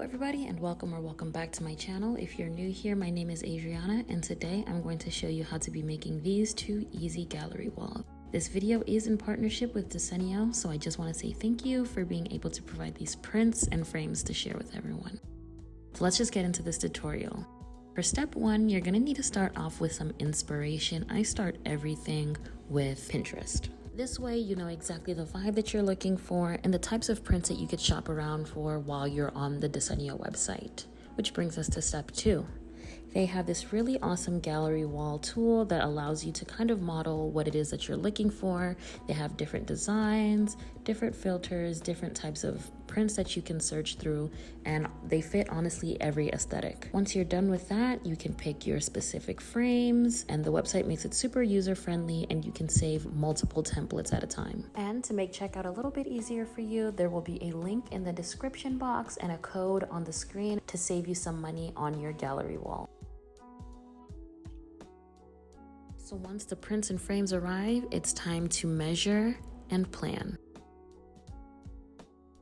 everybody, and welcome back to my channel. If you're new here, my name is Adriana, and today I'm going to show you how to be making these two easy gallery walls. This video is in partnership with Desenio, so I just want to say thank you for being able to provide these prints and frames to share with everyone. So let's just get into this tutorial. For step one, you're going to need to start off with some inspiration. I start everything with Pinterest. This way, you know exactly the vibe that you're looking for and the types of prints that you could shop around for while you're on the Desenio website. Which brings us to step two. They have this really awesome gallery wall tool that allows you to kind of model what it is that you're looking for. They have different designs, different filters, different types of prints that you can search through, and they fit honestly every aesthetic. Once you're done with that, you can pick your specific frames, and the website makes it super user-friendly, and you can save multiple templates at a time. And to make checkout a little bit easier for you, there will be a link in the description box and a code on the screen to save you some money on your gallery wall. So once the prints and frames arrive, it's time to measure and plan.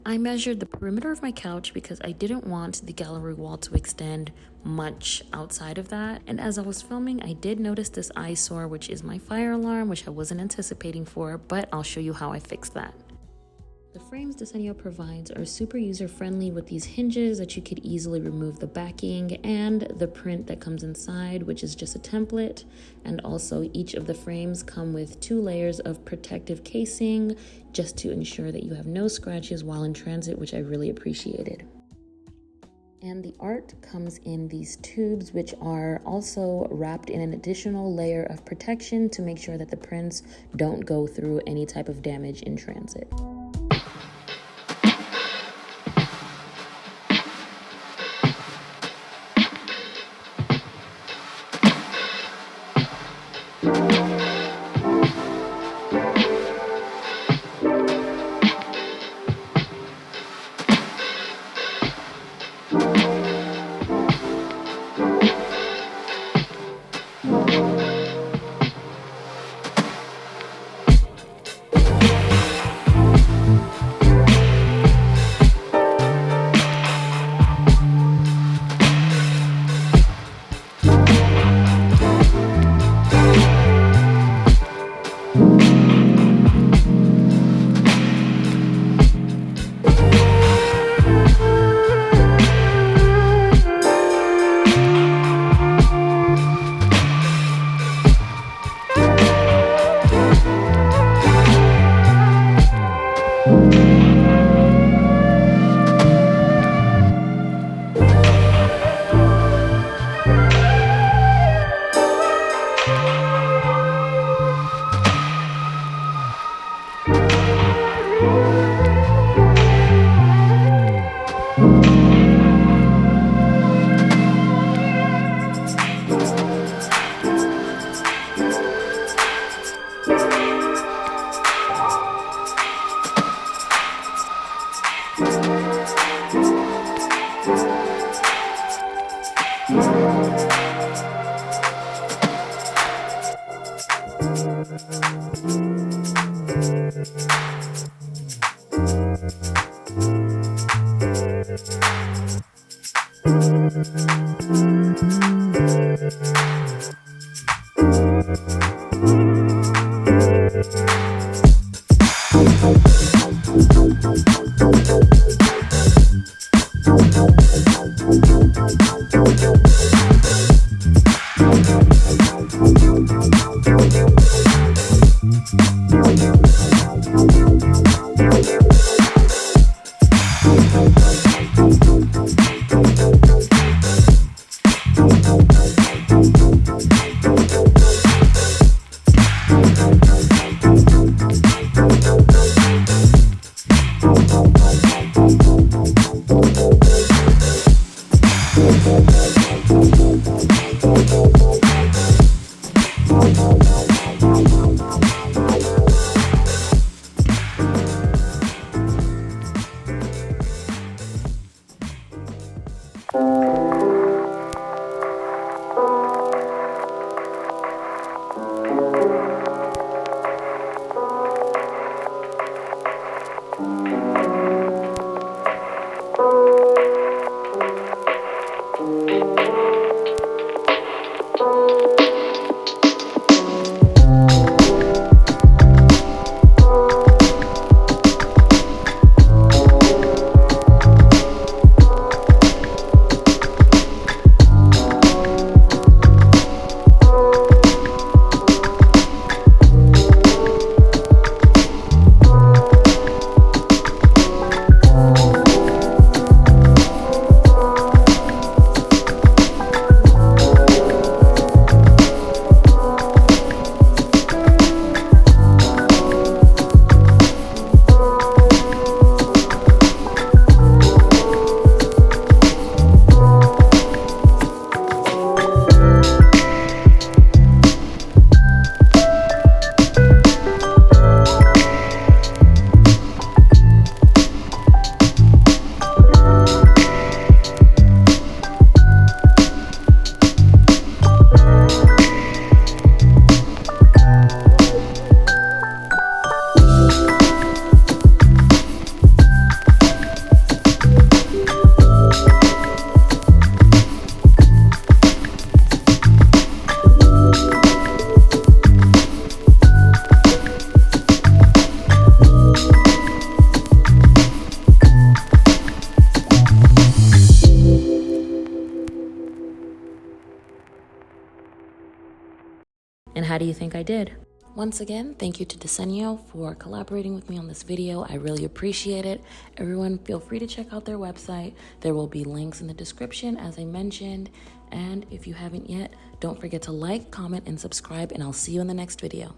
I measured the perimeter of my couch because I didn't want the gallery wall to extend much outside of that. And as I was filming, I did notice this eyesore, which is my fire alarm, which I wasn't anticipating for, but I'll show you how I fixed that. The frames Desenio provides are super user-friendly with these hinges that you could easily remove the backing and the print that comes inside, which is just a template. And also each of the frames come with 2 layers of protective casing just to ensure that you have no scratches while in transit, which I really appreciated. And the art comes in these tubes, which are also wrapped in an additional layer of protection to make sure that the prints don't go through any type of damage in transit. how do you think I did? Once again, thank you to Desenio for collaborating with me on this video. I really appreciate it. Everyone, feel free to check out their website. There will be links in the description, as I mentioned. And if you haven't yet, don't forget to like, comment, and subscribe, and I'll see you in the next video.